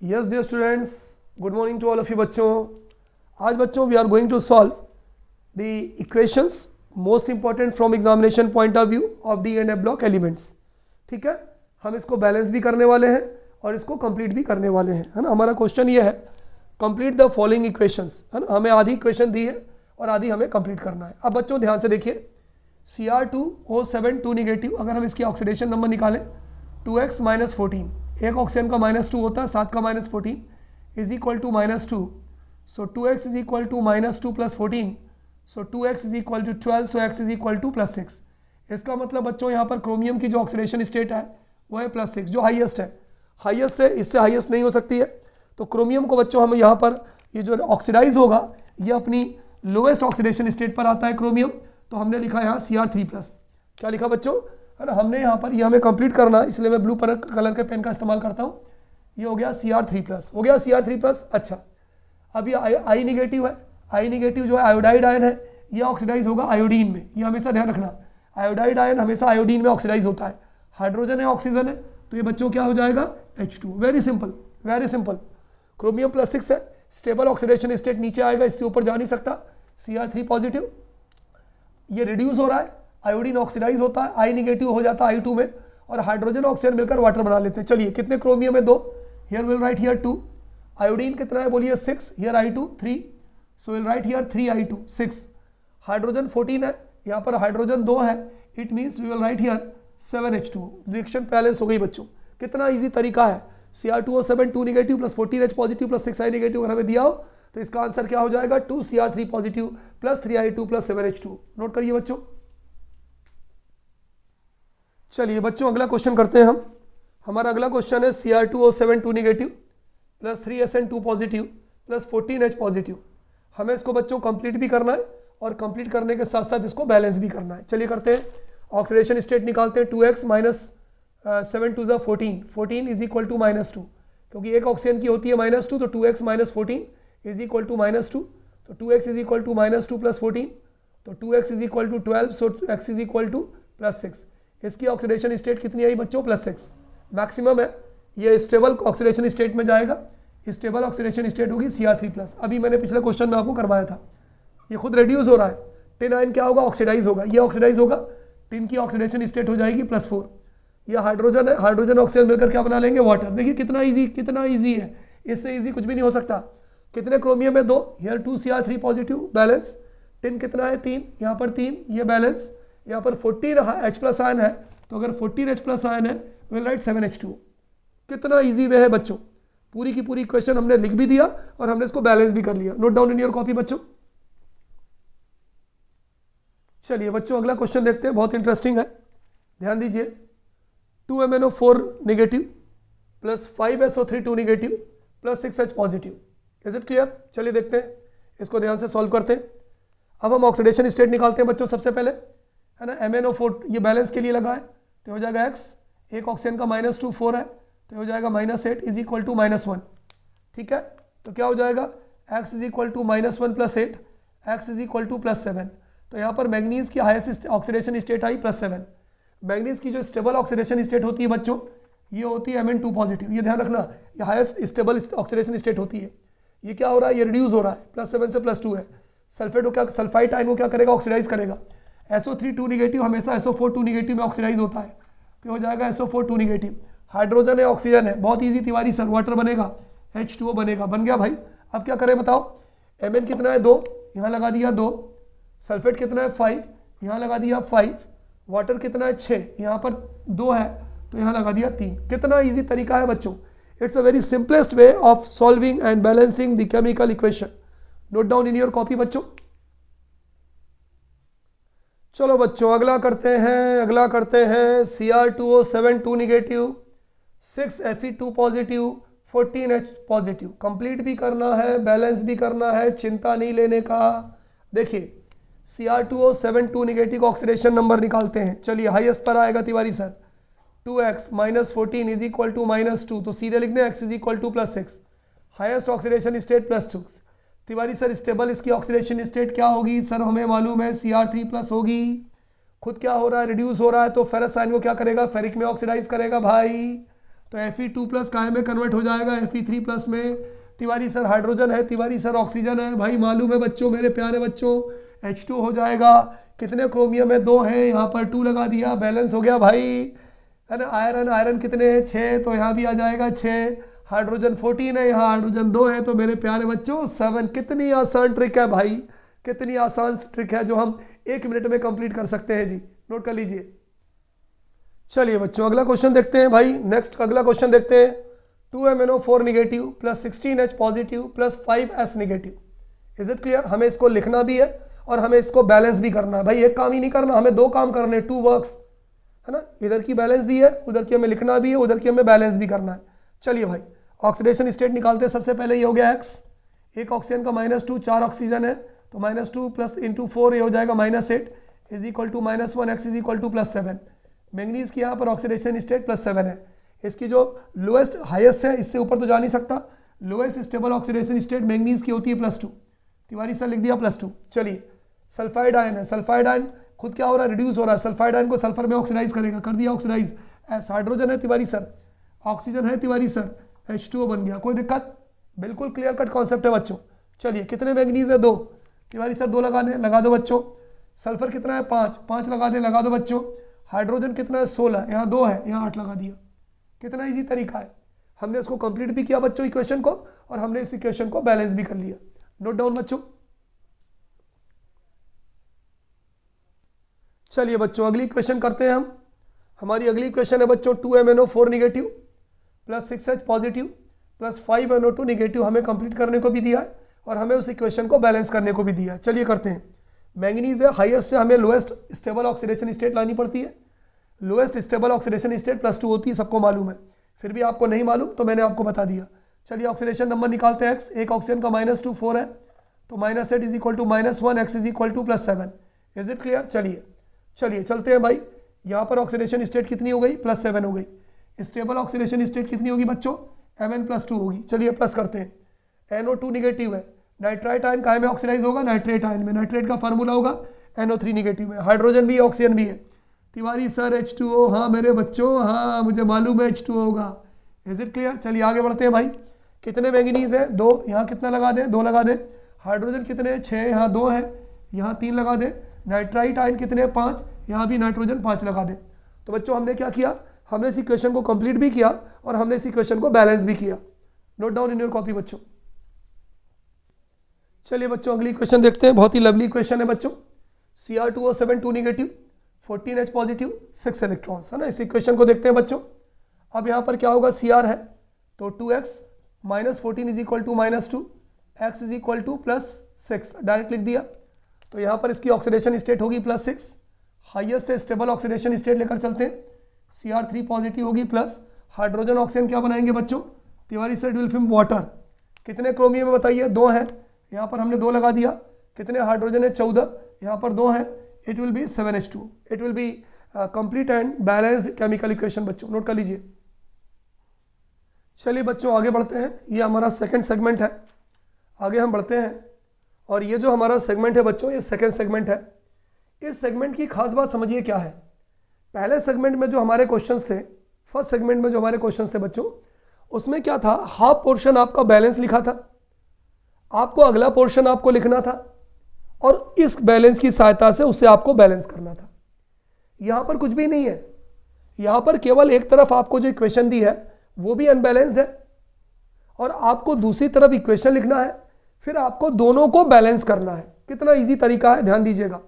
Yes dear students, good morning to all of you बच्चों. आज बच्चों we are going to solve the equations most important from examination point of view of D and F block elements. ठीक है, हम इसको balance भी करने वाले हैं और इसको कंप्लीट भी करने वाले हैं, है ना. हमारा क्वेश्चन ये है कंप्लीट द फॉलोइंग इक्वेशंस, है ना. हमें आधी इक्वेशन दी है और आधी हमें कंप्लीट करना है. अब बच्चों ध्यान से देखिए, Cr2O7 2 निगेटिव, अगर हम इसकी ऑक्सीडेशन नंबर निकालें 2x - 14, एक ऑक्सीजन का -2 होता है, 7 का -14 is equal to -2. So 2x is equal to -2 + 14, so 2x is equal to 12, so x is equal to +6. इसका मतलब बच्चों यहाँ पर क्रोमियम की जो ऑक्सीडेशन स्टेट है वो है +6, जो हाईएस्ट है. हाईएस्ट से इससे हाईएस्ट नहीं हो सकती है. तो क्रोमियम को बच्चों हम यहाँ पर ये जो ऑक्सीडाइज होगा ये अपनी लोएस्ट ऑक्सीडेशन स्टेट पर आता है क्रोमियम. तो हमने लिखा यहाँ Cr3+. क्या लिखा बच्चों, है ना. हमने यहाँ पर ये हमें कंप्लीट करना है, इसलिए मैं ब्लू कलर के पेन का इस्तेमाल करता हूँ. ये हो गया Cr3+, हो गया Cr3+. अच्छा, अब ये आई निगेटिव है. आई निगेटिव जो है आयोडाइड आयन है, ये ऑक्सीडाइज होगा आयोडीन में. ये हमेशा ध्यान रखना, आयोडाइड आयन हमेशा आयोडीन में ऑक्सीडाइज होता है. हाइड्रोजन है, ऑक्सीजन है, तो ये बच्चों क्या हो जाएगा H2. Very simple, very simple. Chromium +6 है, स्टेबल ऑक्सीडेशन स्टेट नीचे आएगा, इससे ऊपर जा नहीं सकता. Cr3+, ये रिड्यूस हो रहा है, आयोडीन ऑक्सीडाइज होता है, आई निगेटिव हो जाता है I2 में, और हाइड्रोजन ऑक्सीजन मिलकर वाटर बना लेते हैं. चलिए, कितने क्रोमियम है 2, here will write here 2. Iodine कितना है बोलिए 6, here I2 3, so will write here 3I2 6. Hydrogen 14 है, यहाँ पर हाइड्रोजन 2 है, it means we will write here 7H2. Reaction balance हो गई बच्चों. कितना ईजी तरीका है. Cr2O7 2 negative + 14H positive + 6I negative अगर हमें दिया हो तो इसका आंसर क्या हो जाएगा 2Cr3 positive + 3I2 + 7H2. Note करिए बच्चों. चलिए बच्चों अगला क्वेश्चन करते हैं हम. हमारा अगला क्वेश्चन है Cr2O7 2 negative + 3SN2 positive + 14H positive. हमें इसको बच्चों कंप्लीट भी करना है और कंप्लीट करने के साथ साथ इसको बैलेंस भी करना है. चलिए करते हैं. ऑक्सीडेशन स्टेट निकालते हैं. 2x - 7 2 14, 14 इज इक्वल टू -2, क्योंकि एक ऑक्सीजन की होती है -2, तो 2x - 14 इज इक्वल टू -2. तो 2x इज इक्वल टू -2 + 14, तो 2x is equal to 12, so x is equal to +6. इसकी ऑक्सीडेशन स्टेट कितनी आई बच्चों +6. मैक्सिमम है, ये स्टेबल ऑक्सीडेशन स्टेट में जाएगा. स्टेबल ऑक्सीडेशन स्टेट होगी Cr3+. अभी मैंने पिछले क्वेश्चन में आपको करवाया था. ये खुद रिड्यूस हो रहा है. टिन आयन क्या होगा ऑक्सीडाइज होगा, ये ऑक्सीडाइज होगा, टिन की ऑक्सीडेशन स्टेट हो जाएगी +4. ये हाइड्रोजन है, हाइड्रोजन ऑक्सीजन मिलकर क्या बना लेंगे वाटर. देखिए कितना इजी, कितना इजी है. इससे इजी कुछ भी नहीं हो सकता. कितने क्रोमियम है 2, here 2Cr3 positive balance. Tin कितना है 3, यहाँ पर 3, ये बैलेंस. यहाँ पर 14H+ आयन है, तो अगर 14H+ आयन है विल राइट 7H2. कितना इजी वे है बच्चों. पूरी की पूरी इक्वेशन हमने लिख भी दिया और हमने इसको बैलेंस भी कर लिया. Note down in your copy बच्चों. चलिए बच्चों अगला क्वेश्चन देखते हैं, बहुत इंटरेस्टिंग है, ध्यान दीजिए. 2MnO4 negative + 5SO3 2 negative + 6H positive. Is it clear. चलिए देखते हैं, इसको ध्यान से सॉल्व करते हैं. अब हम ऑक्सीडेशन स्टेट निकालते हैं बच्चों सबसे पहले, है ना. MnO4 ये बैलेंस के लिए लगा है, तो हो जाएगा x. एक ऑक्सीजन का -2 4 है, तो हो जाएगा -8 इज इक्वल टू -1. ठीक है, तो क्या हो जाएगा x is equal to -1 + 8, x is equal to +7. तो यहाँ पर मैग्नीज की हाईएस्ट ऑक्सीडेशन स्टेट आई +7. मैग्नीज की जो स्टेबल ऑक्सीडेशन स्टेट होती है बच्चों ये होती है Mn2 पॉजिटिव. ये ध्यान रखना, ये हाईएस्ट स्टेबल ऑक्सीडेशन स्टेट होती है. ये क्या हो रहा है, ये रिड्यूस हो रहा है, +7 से +2 है. सल्फेट को क्या, सल्फाइड आयन को क्या करेगा ऑक्सीडाइज करेगा. SO3 2 निगेटिव हमेशा SO4 2 निगेटिव में ऑक्सीडाइज होता है, तो हो जाएगा SO4 2 निगेटिव. हाइड्रोजन है, ऑक्सीजन है, बहुत ईजी तिवारी सर, वाटर बनेगा, H2O बनेगा. बन गया भाई. अब क्या करें बताओ. Mn कितना है 2, यहाँ लगा दिया 2. सल्फेट कितना है 5, यहाँ लगा दिया 5. वाटर कितना है 6, यहाँ पर 2 है, तो यहाँ लगा दिया 3. कितना इजी तरीका है बच्चों. It's a very simplest way of solving and balancing the chemical equation. Note down in your copy बच्चों. चलो बच्चों अगला करते हैं. Cr2O7 2 negative 6Fe2 positive 14H positive. Complete भी करना है, बैलेंस भी करना है, चिंता नहीं लेने का. देखिए Cr2O7 2 निगेटिव ऑक्सीडेशन नंबर निकालते हैं. चलिए हाईएस्ट पर आएगा Tiwari sir, 2x - 14 is equal to -2, तो सीधे लिख दें x is equal to +6. Highest oxidation state +2. Tiwari sir stable इसकी ऑक्सीडेशन स्टेट क्या होगी सर, हमें मालूम है Cr3+ होगी. खुद क्या हो रहा है, रिड्यूस हो रहा है, तो फेरस आयन को क्या करेगा, फेरिक में ऑक्सीडाइज करेगा भाई. तो Fe2+ काय में कन्वर्ट हो जाएगा Fe3+ में। तिवारी सर हाइड्रोजन है, तिवारी सर ऑक्सीजन है, भाई मालूम है बच्चों, मेरे प्यारे बच्चों, H2 हो जाएगा। कितने क्रोमियम है? 2 है, यहाँ पर 2 लगा दिया, बैलेंस हो गया भाई, है ना। आयरन कितने हैं? 6, तो यहाँ भी आ जाएगा 6। हाइड्रोजन 14 है, यहाँ हाइड्रोजन 2 है, तो मेरे प्यारे बच्चों 7। कितनी आसान ट्रिक है भाई, कितनी आसान ट्रिक है जो हम 1 मिनट में कंप्लीट कर सकते हैं जी, नोट कर लीजिए। चलिए बच्चों अगला क्वेश्चन देखते हैं भाई। नेक्स्ट अगला क्वेश्चन देखते हैं। 2MnO4 negative plus 16H positive plus 5S negative. Is it clear? हमें इसको लिखना भी है और हमें इसको बैलेंस भी करना है भाई। एक काम ही नहीं करना, हमें 2 काम करने, 2 वर्क्स, है ना। इधर की बैलेंस दी है, उधर की हमें लिखना भी है, उधर की हमें बैलेंस भी करना है। चलिए भाई ऑक्सीडेशन स्टेट निकालते हैं। सबसे पहले ये हो गया X, एक ऑक्सीजन का -2, 4 ऑक्सीजन है, तो -2 प्लस इंटू 4 ये हो जाएगा -8 is equal to -1, X is equal to +7। Manganese की यहाँ पर ऑक्सीडेशन स्टेट +7 है। इसकी जो लोएस्ट हाईएस्ट है, इससे ऊपर तो जा नहीं सकता। Lowest stable oxidation state manganese की होती है +2। तिवारी सर लिख दिया +2। चलिए सल्फाइड आयन है, सल्फाइड आयन खुद क्या हो रहा है? रिड्यूस हो रहा है। सल्फाइड आयन को सल्फर में ऑक्सीडाइज करेगा, कर दिया ऑक्सीडाइज। एस हाइड्रोजन है तिवारी सर, ऑक्सीजन है तिवारी सर, H2O बन गया। कोई दिक्कत? बिल्कुल क्लियर कट कॉन्सेप्ट है बच्चों। चलिए कितने मैंगनीज है? 2। तिवारी सर 2 लगा दें, लगा दो बच्चों। सल्फर कितना है? 5 लगा दें, लगा दो बच्चों। हाइड्रोजन कितना है? 16, यहाँ 2 है, यहाँ 8 लगा दिया। कितना इजी तरीका है। हमने इसको कंप्लीट भी किया बच्चों इक्वेशन को, और हमने इस इक्वेशन को बैलेंस भी कर लिया। नोट डाउन बच्चों। चलिए बच्चों अगली इक्वेशन करते हैं हम। हमारी अगली इक्वेशन है बच्चों 2MnO4 negative plus 6H positive plus 5NO2 negative. हमें कंप्लीट करने को भी दिया है और हमें उस इक्वेशन को बैलेंस करने को भी दिया है। चलिए करते हैं। मैंगनीज है, हाईएस्ट से हमें लोएस्ट स्टेबल ऑक्सीडेशन स्टेट लानी पड़ती है। लोएस्ट स्टेबल ऑक्सीडेशन स्टेट +2 होती है, सबको मालूम है। फिर भी आपको नहीं मालूम तो मैंने आपको बता दिया। चलिए ऑक्सीडेशन नंबर निकालते हैं। X, एक ऑक्सीजन का -2 4 है, तो -8 is equal to -1, X is equal to +7। Is it clear? चलिए चलते हैं भाई। यहाँ पर ऑक्सीडेशन स्टेट कितनी हो गई? +7 हो गई। स्टेबल ऑक्सीडेशन स्टेट कितनी होगी बच्चों? Mn+2 होगी। चलिए प्लस करते हैं। NO2 नेगेटिव है, नाइट्राइट आयन काहे में ऑक्सीडाइज होगा? नाइट्रेट आयन में। नाइट्रेट का फार्मूला होगा NO3 नेगेटिव में। हाइड्रोजन भी है, ऑक्सीजन भी है। तिवारी सर H2O, हाँ मेरे बच्चों, हाँ मुझे मालूम है H2O होगा। Is it clear? चलिए आगे बढ़ते हैं भाई। कितने मैंगनीज है? 2, यहाँ कितना लगा दें? 2 लगा दें। हाइड्रोजन कितने? 6, यहाँ 2 है, यहाँ 3 लगा दें। नाइट्राइट आयन कितने? 5, यहाँ भी नाइट्रोजन 5 लगा दें। तो बच्चों हमने क्या किया? हमने इस इक्वेशन को कंप्लीट भी किया और हमने इस इक्वेशन को बैलेंस भी किया। Note down in your copy बच्चों। चलिए बच्चों अगली इक्वेशन देखते हैं। बहुत ही लवली इक्वेशन है बच्चों। Cr2O7 2 negative 14H positive 6 electrons, है ना। इस इक्वेशन को देखते हैं बच्चों। अब यहाँ पर क्या होगा? Cr है तो 2x -14 is equal to -2, x is equal to +6, direct लिख दिया। तो यहाँ पर इसकी ऑक्सीडेशन स्टेट होगी +6। हाईएस्ट स्टेबल ऑक्सीडेशन स्टेट लेकर चलते हैं। Cr3 पॉजिटिव होगी प्लस हाइड्रोजन ऑक्सीजन क्या बनाएंगे बच्चों? Tiwari sir will film water. कितने क्रोमियम है बताइए? 2 है, यहाँ पर हमने 2 लगा दिया। कितने हाइड्रोजन है? 14, यहाँ पर 2 है। It will be 7H2। It will be complete and balanced chemical equation बच्चों, नोट कर लीजिए। चलिए बच्चों आगे बढ़ते हैं। ये हमारा सेकंड सेगमेंट है, आगे हम बढ़ते हैं। और ये जो हमारा सेगमेंट है बच्चों, ये सेकंड सेगमेंट है। इस सेगमेंट की खास बात समझिए क्या है। पहले सेगमेंट में जो हमारे क्वेश्चंस थे, फर्स्ट सेगमेंट में जो हमारे क्वेश्चंस थे बच्चों, उसमें क्या था? हाफ पोर्शन आपका बैलेंस लिखा था, आपको अगला पोर्शन आपको लिखना था और इस बैलेंस की सहायता से उससे आपको बैलेंस करना था। यहां पर कुछ भी नहीं है। यहां पर केवल एक तरफ आपको जो इक्वेशन दी है वो भी अनबैलेंस्ड है और आपको दूसरी तरफ इक्वेशन लिखना है, फिर आपको दोनों को बैलेंस करना है। कितना इजी तरीका है, ध्यान दीजिएगा।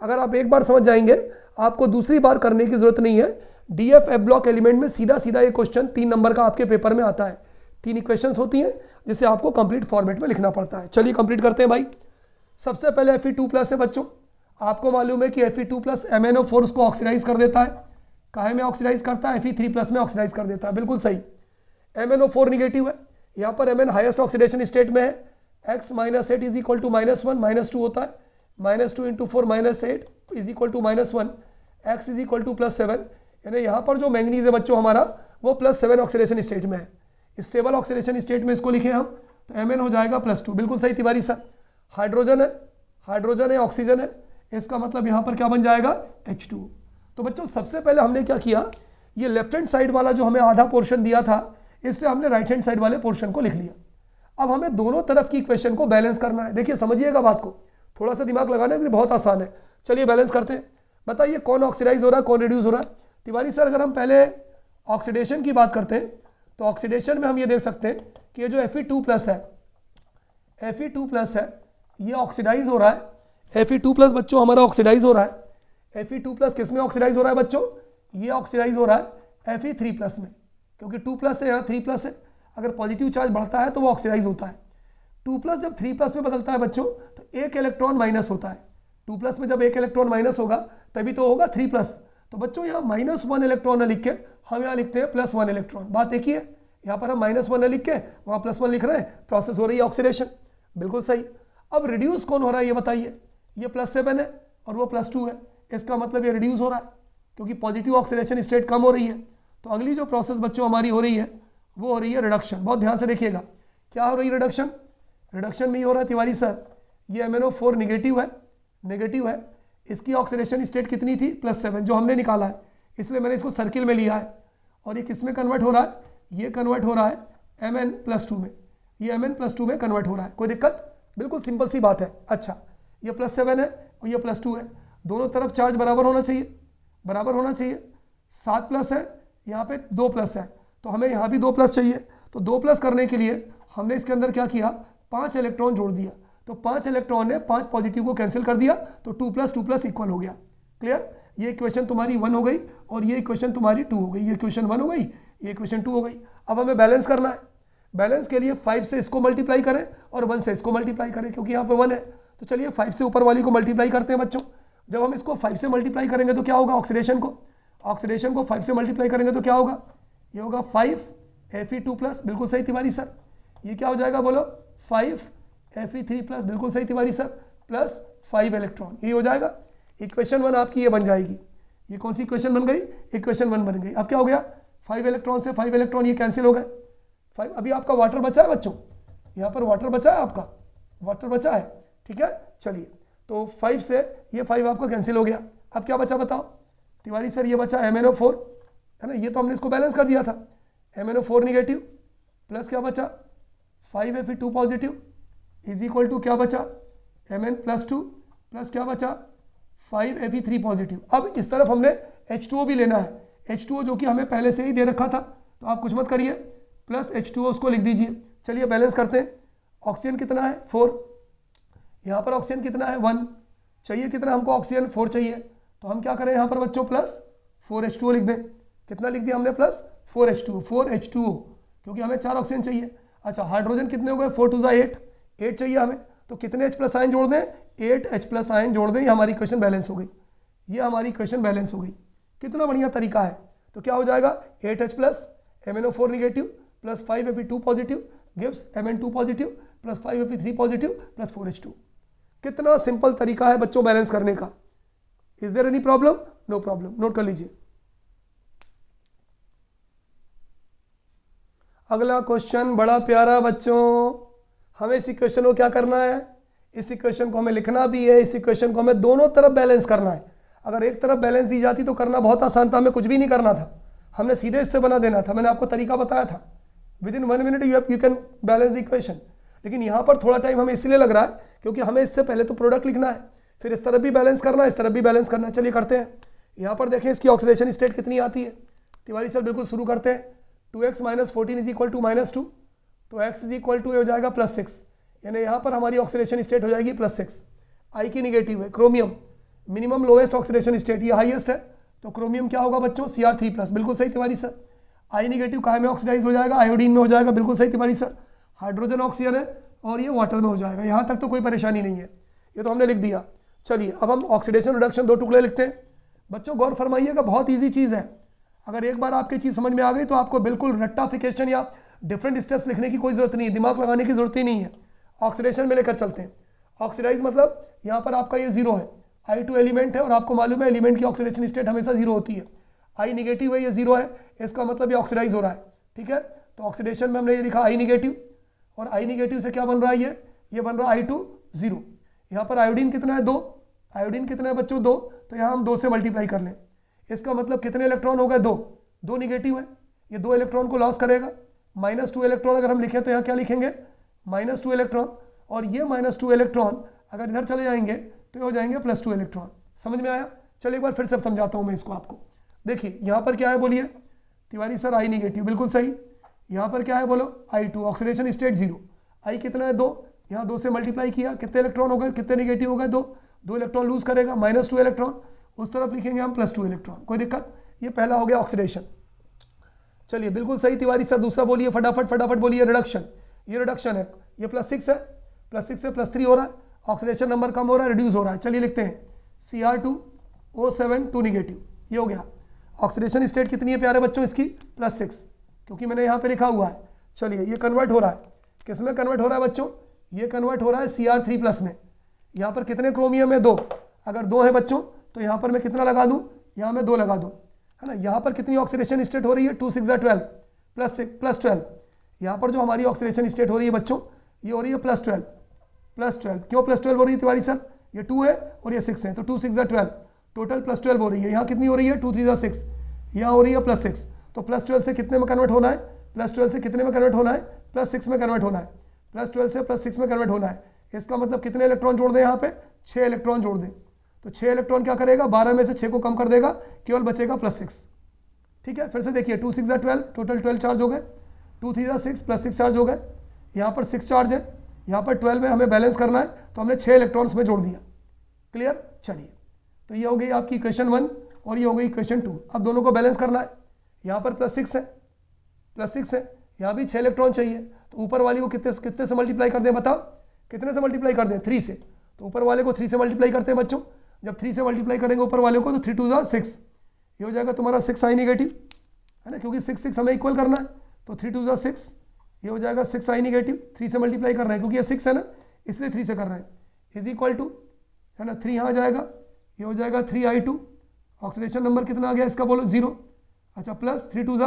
अगर आप एक बार समझ जाएंगे, आपको दूसरी बार करने की जरूरत नहीं है। DF ब्लॉक एलिमेंट में सीधा सीधा ये क्वेश्चन 3 नंबर का आपके पेपर में आता है। 3 इक्वेशंस होती हैं जिसे आपको कंप्लीट फॉर्मेट में लिखना पड़ता है। चलिए कंप्लीट करते हैं भाई। सबसे पहले Fe2+ है बच्चों। आपको मालूम है कि Fe2+ MnO4 उसको ऑक्सीडाइज कर देता है। काहे में ऑक्सीडाइज करता है? Fe3+ में ऑक्सीडाइज कर देता है। बिल्कुल सही। MnO4 निगेटिव है, यहाँ पर Mn हाईएस्ट ऑक्सीडेशन स्टेट में है। X -8 इज इक्वल टू -1, -2 होता है। -2 into 4 -8 is equal to -1, X is equal to +7। यानी यहाँ पर जो मैंगनीज है बच्चों हमारा, वो +7 ऑक्सीडेशन स्टेट में है। स्टेबल ऑक्सीडेशन स्टेट में इसको लिखे हम, तो Mn हो जाएगा +2। बिल्कुल सही तिवारी सर। हाइड्रोजन है, ऑक्सीजन है, इसका मतलब यहाँ पर क्या बन जाएगा? H2। तो बच्चों सबसे पहले हमने क्या किया, ये लेफ्ट हैंड साइड वाला जो हमें आधा पोर्शन दिया था, इससे हमने राइट हैंड साइड वाले पोर्शन को लिख लिया। अब हमें दोनों तरफ की इक्वेशन को बैलेंस करना है। देखिए समझिएगा बात को, थोड़ा सा दिमाग लगाना है, बहुत आसान है। चलिए बैलेंस करते हैं। बताइए कौन ऑक्सीडाइज हो रहा है, कौन रिड्यूस हो रहा है। तिवारी सर अगर हम पहले ऑक्सीडेशन की बात करते हैं तो ऑक्सीडेशन में हम ये देख सकते हैं कि ये जो Fe2+ है, Fe2+ है, ये ऑक्सीडाइज हो रहा है। Fe2+ बच्चों हमारा ऑक्सीडाइज हो रहा है। Fe2+ किस में ऑक्सीडाइज हो रहा है बच्चों? ये ऑक्सीडाइज हो रहा है Fe3+ में, क्योंकि 2+ है, यहाँ 3+ है। अगर पॉजिटिव चार्ज बढ़ता है तो वो ऑक्सीडाइज होता है। 2+ जब 3+ में बदलता है बच्चों तो एक इलेक्ट्रॉन माइनस होता है। 2+ में जब एक इलेक्ट्रॉन माइनस होगा तभी तो होगा 3+। तो बच्चों यहाँ -1 इलेक्ट्रॉन लिख के हम यहाँ लिखते हैं +1 इलेक्ट्रॉन। बात एक ही है, यहाँ पर हम -1 लिख के वहाँ +1 लिख रहे हैं, प्रोसेस हो रही है ऑक्सीडेशन। बिल्कुल सही। अब रिड्यूस कौन हो रहा है ये बताइए। ये +7 है और वो +2 है, इसका मतलब ये रिड्यूस हो रहा है क्योंकि पॉजिटिव ऑक्सीडेशन स्टेट कम हो रही है। तो अगली जो प्रोसेस बच्चों हमारी हो रही है वो हो रही है रिडक्शन। बहुत ध्यान से देखिएगा क्या हो रही है रिडक्शन। रिडक्शन में ही हो रहा है तिवारी सर, ये MnO4 नेगेटिव है, इसकी ऑक्सीडेशन स्टेट कितनी थी? +7 जो हमने निकाला है, इसलिए मैंने इसको सर्किल में लिया है। और ये किस में कन्वर्ट हो रहा है? ये कन्वर्ट हो रहा है Mn+2 में, ये Mn+2 में कन्वर्ट हो रहा है। कोई दिक्कत? बिल्कुल सिंपल सी बात है। अच्छा, ये +7 है और ये +2 है, दोनों तरफ चार्ज बराबर होना चाहिए, बराबर होना चाहिए। 7+ है, यहाँ पे 2+ है, तो हमें यहाँ भी 2+ चाहिए। तो 2+ करने के लिए हमने इसके अंदर क्या किया? 5 इलेक्ट्रॉन जोड़ दिया। तो 5 इलेक्ट्रॉन ने 5 पॉजिटिव को कैंसिल कर दिया, तो 2+2+ इक्वल हो गया। क्लियर? ये इक्वेशन तुम्हारी 1 हो गई और ये इक्वेशन तुम्हारी 2 हो गई। ये इक्वेशन 1 हो गई, ये इक्वेशन 2 हो गई। अब हमें बैलेंस करना है। बैलेंस के लिए 5 से इसको मल्टीप्लाई करें और 1 से इसको मल्टीप्लाई करें, क्योंकि यहाँ पे 1 है। तो चलिए 5 से ऊपर वाली को मल्टीप्लाई करते हैं बच्चों। जब हम इसको 5 से मल्टीप्लाई करेंगे तो क्या होगा? ऑक्सीडेशन को 5 से मल्टीप्लाई करेंगे तो क्या होगा? ये होगा 5 Fe2+। बिल्कुल सही तिवारी सर। ये क्या हो जाएगा बोलो? 5 Fe3+। बिल्कुल सही तिवारी सर, प्लस 5 इलेक्ट्रॉन। ये हो जाएगा इक्वेशन 1 आपकी, ये बन जाएगी। ये कौन सी इक्वेशन बन गई? इक्वेशन 1 बन गई। अब क्या हो गया? 5 इलेक्ट्रॉन से 5 इलेक्ट्रॉन ये कैंसिल हो गए। 5 अभी आपका वाटर बचा है बच्चों, यहाँ पर वाटर बचा है, आपका वाटर बचा है। ठीक है, चलिए तो 5 से ये 5 आपका कैंसिल हो गया। अब क्या बचा बताओ तिवारी सर? ये बचा MnO4 है ना, ये तो हमने इसको बैलेंस कर दिया था। MnO4 नेगेटिव प्लस क्या बचा? 5 Fe2 positive is equal to क्या बचा? Mn+2 प्लस क्या बचा? 5 Fe3 पॉजिटिव। अब इस तरफ हमने H2O भी लेना है, H2O जो कि हमें पहले से ही दे रखा था, तो आप कुछ मत करिए, प्लस H2O उसको लिख दीजिए। चलिए बैलेंस करते हैं। ऑक्सीजन कितना है? 4। यहाँ पर ऑक्सीजन कितना है? 1। चाहिए कितना हमको? ऑक्सीजन 4 चाहिए। तो हम क्या करें यहाँ पर बच्चों? प्लस 4H2O लिख दें। कितना लिख दिया हमने? प्लस 4H2O, क्योंकि हमें 4 ऑक्सीजन चाहिए। अच्छा, हाइड्रोजन कितने हो गए? 4 2 8, 8 चाहिए हमें। तो कितने H+ आयन जोड़ दें? 8 H+ आयन जोड़ दें। ये हमारी इक्वेशन बैलेंस हो गई, ये हमारी इक्वेशन बैलेंस हो गई। कितना बढ़िया तरीका है। तो क्या हो जाएगा? 8H+ MnO4 negative plus 5 Fe2 positive gives Mn2 positive plus 5 Fe3 positive plus 4H2। कितना सिंपल तरीका है बच्चों बैलेंस करने का। Is there any problem? No problem. Note कर लीजिए। अगला क्वेश्चन बड़ा प्यारा बच्चों। हमें इस इक्वेशन को क्या करना है? इस इक्वेशन को हमें लिखना भी है, इस इक्वेशन को हमें दोनों तरफ बैलेंस करना है। अगर एक तरफ बैलेंस दी जाती तो करना बहुत आसान था, हमें कुछ भी नहीं करना था, हमने सीधे इससे बना देना था। मैंने आपको तरीका बताया था, with in 1 minute you can balance the equation. लेकिन यहाँ पर थोड़ा टाइम हमें इसलिए लग रहा है क्योंकि हमें इससे पहले तो प्रोडक्ट लिखना है, फिर इस तरफ भी बैलेंस करना है, इस तरफ भी बैलेंस करना है। चलिए करते हैं। यहाँ पर देखें इसकी ऑक्सीडेशन स्टेट कितनी आती है तिवारी सर? बिल्कुल शुरू करते हैं। 2x - 14 इज इक्वल टू -2, तो x इज इक्वल टू हो जाएगा +6, यानी यहाँ पर हमारी ऑक्सीडेशन स्टेट हो जाएगी +6। आई की निगेटिव है chromium, minimum lowest oxidation state, ये हाईएस्ट है, तो क्रोमियम क्या होगा बच्चों? Cr3+। बिल्कुल सही तिवारी सर। आई निगेटिव काहे में ऑक्सीडाइज हो जाएगा? आयोडीन में हो जाएगा। बिल्कुल सही तिवारी सर। हाइड्रोजन ऑक्सीजन है और ये वाटर में हो जाएगा। यहाँ तक तो कोई परेशानी नहीं है, ये तो हमने लिख दिया। चलिए अब हम ऑक्सीडेशन रिडक्शन 2 टुकड़े लिखते हैं। बच्चों गौर फरमाइएगा, बहुत ईजी चीज़ है। अगर एक बार आपकी चीज़ समझ में आ गई तो आपको बिल्कुल रट्टाफिकेशन या डिफरेंट स्टेप्स लिखने की कोई जरूरत नहीं है, दिमाग लगाने की जरूरत ही नहीं है। ऑक्सीडेशन में लेकर चलते हैं। ऑक्सीडाइज मतलब यहाँ पर आपका ये 0 है, I2 एलिमेंट है और आपको मालूम है एलिमेंट की ऑक्सीडेशन स्टेट हमेशा 0 होती है। I नेगेटिव है, ये 0 है, इसका मतलब ये ऑक्सीडाइज हो रहा है। ठीक है, तो ऑक्सीडेशन में हमने ये लिखा I नेगेटिव, और I नेगेटिव से क्या बन रहा है? ये बन रहा है I2 0। यहाँ पर आयोडीन कितना है? 2। आयोडीन कितना है बच्चों? 2, तो यहाँ हम 2 से मल्टीप्लाई कर लें। इसका मतलब कितने इलेक्ट्रॉन हो गए? 2। दो निगेटिव है, ये दो इलेक्ट्रॉन को लॉस करेगा। -2 इलेक्ट्रॉन अगर हम लिखें तो यहाँ क्या लिखेंगे, -2 इलेक्ट्रॉन, और ये -2 इलेक्ट्रॉन अगर इधर चले जाएंगे तो ये हो जाएंगे +2 इलेक्ट्रॉन। समझ में आया? चलिए एक बार फिर से समझाता हूँ मैं इसको आपको। देखिए यहाँ पर क्या है बोलिए तिवारी सर, I नेगेटिव, बिल्कुल सही। यहाँ पर क्या है बोलो, I2, ऑक्सीडेशन स्टेट 0। I कितना है 2, यहाँ 2 से मल्टीप्लाई किया, कितने इलेक्ट्रॉन हो गए, कितने निगेटिव हो गए, 2 इलेक्ट्रॉन लूज करेगा, -2 इलेक्ट्रॉन, उस तरफ लिखेंगे हम +2 इलेक्ट्रॉन, कोई दिक्कत? ये पहला हो गया ऑक्सीडेशन। चलिए बिल्कुल सही तिवारी सर। दूसरा बोलिए फटाफट बोलिए, रिडक्शन। ये रिडक्शन है, ये +6 है, +6 से +3 हो रहा है, ऑक्सीडेशन नंबर कम हो रहा है, रिड्यूस हो रहा है। चलिए लिखते हैं Cr2O7 2 निगेटिव, ये हो गया। ऑक्सीडेशन स्टेट कितनी है प्यारे बच्चों इसकी, +6, क्योंकि मैंने यहाँ पे लिखा हुआ है। चलिए ये कन्वर्ट हो रहा है, किस में कन्वर्ट हो रहा है बच्चों, ये कन्वर्ट हो रहा है Cr3+ में। यहाँ पर कितने क्रोमियम है, 2, अगर 2 है बच्चों तो यहाँ पर मैं कितना लगा दूँ, यहाँ मैं 2 लगा दूँ, है ना। यहाँ पर कितनी ऑक्सीडेशन स्टेट हो रही है, 2 6 12 +12। यहाँ पर जो हमारी ऑक्सीडेशन स्टेट हो रही है बच्चों, ये हो रही है +12। क्यों +12 हो रही है तिवारी सर, ये 2 है और ये 6 है, तो 2 6 12, टोटल +12 हो रही है। यहाँ कितनी हो रही है, 2 3 6, यहाँ हो रही है +6, तो +12 से कितने में कन्वर्ट होना है, +12 से कितने में कन्वर्ट होना है, +6 में कन्वर्ट होना है, +12 से +6 में कन्वर्ट होना है। इसका मतलब कितने इलेक्ट्रॉन जोड़ दें, यहाँ पे 6 इलेक्ट्रॉन जोड़ दें, तो 6 इलेक्ट्रॉन क्या करेगा, 12 में से 6 को कम कर देगा, केवल बचेगा +6। ठीक है, फिर से देखिए 2 6 12, टोटल 12 चार्ज हो गए, 2 3 6 +6 चार्ज हो गए, यहाँ पर 6 चार्ज है, यहाँ पर 12 में हमें बैलेंस करना है, तो हमने 6 इलेक्ट्रॉन्स में जोड़ दिया। क्लियर? चलिए, तो ये हो गई आपकी इक्वेशन 1 और ये हो गई इक्वेशन 2। अब दोनों को बैलेंस करना है, यहाँ पर +6 है, यहाँ भी 6 इलेक्ट्रॉन चाहिए, तो ऊपर वाली को कितने से मल्टीप्लाई कर दें, बताओ कितने से मल्टीप्लाई कर दें, 3 से। तो ऊपर वाले को 3 से मल्टीप्लाई करते हैं बच्चों, जब 3 से मल्टीप्लाई करेंगे ऊपर वाले को तो 3 2 6, ये हो जाएगा तुम्हारा 6 I नेगेटिव, है ना, क्योंकि 6 6 हमें इक्वल करना है, तो 3 2 6, ये हो जाएगा 6 I नेगेटिव। 3 से मल्टीप्लाई कर रहे हैं क्योंकि ये 6 है ना, इसलिए 3 से कर रहे हैं, इज इक्वल टू, है ना, 3 यहाँ जाएगा, ये हो जाएगा 3I2। ऑक्सीडेशन नंबर कितना आ गया इसका बोलो, 0। अच्छा, प्लस 3 2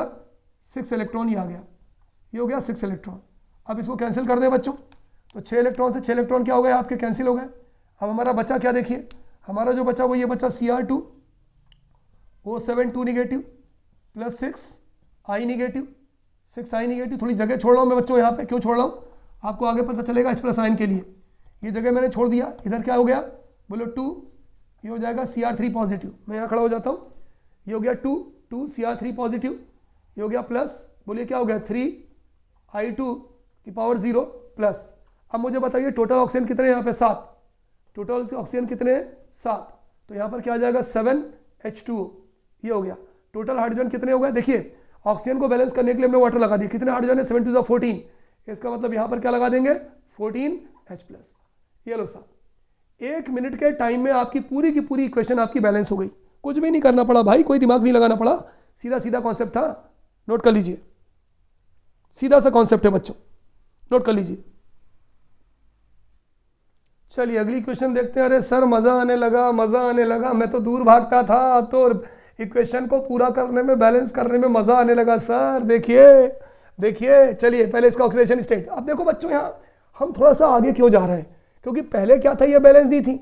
6 इलेक्ट्रॉन, ये आ गया, ये हो गया 6 इलेक्ट्रॉन। अब इसको कैंसिल कर दें बच्चों, तो 6 इलेक्ट्रॉन से 6 इलेक्ट्रॉन क्या हो गए आपके, कैंसिल हो गए। अब हमारा बचा क्या, देखिए हमारा जो बचा वो ये बचा Cr2O7 2 negative +6 I negative, 6 I negative. थोड़ी जगह छोड़ रहा हूँ मैं बच्चों यहाँ पे, क्यों छोड़ रहा हूँ आपको आगे पता चलेगा, H+ आयन के लिए ये जगह मैंने छोड़ दिया। इधर क्या हो गया बोलो 2, ये हो जाएगा Cr3 पॉजिटिव, मैं यहाँ खड़ा हो जाता हूँ, ये हो गया 2 Cr3 पॉजिटिव, ये हो गया प्लस, बोलिए क्या हो गया 3I2⁻0 प्लस। अब मुझे बताइए टोटल ऑक्सीजन कितने हैं यहाँ पे, 7, टोटल ऑक्सीजन कितने हैं 7, तो यहाँ पर क्या आ जाएगा 7H2O, ये हो गया। टोटल हाइड्रोजन कितने हो गए, देखिए ऑक्सीजन को बैलेंस करने के लिए हमने वाटर लगा दिया, कितने हाइड्रोजन है 7 2 14, इसका मतलब यहाँ पर क्या लगा देंगे 14H+। ये लो साहब, 1 मिनट के टाइम में आपकी पूरी की पूरी इक्वेशन आपकी बैलेंस हो गई, कुछ भी नहीं करना पड़ा भाई, कोई दिमाग नहीं लगाना पड़ा, सीधा सीधा कॉन्सेप्ट था। नोट कर लीजिए, सीधा सा कॉन्सेप्ट है बच्चों, नोट कर लीजिए। चलिए अगली क्वेश्चन देखते हैं। अरे सर मजा आने लगा, मैं तो दूर भागता था, तो इक्वेशन को पूरा करने में, बैलेंस करने में मजा आने लगा सर। देखिए चलिए पहले इसका ऑक्सीडेशन स्टेट। अब देखो बच्चों यहाँ हम थोड़ा सा आगे क्यों जा रहे हैं, क्योंकि पहले क्या था, ये बैलेंस दी थी,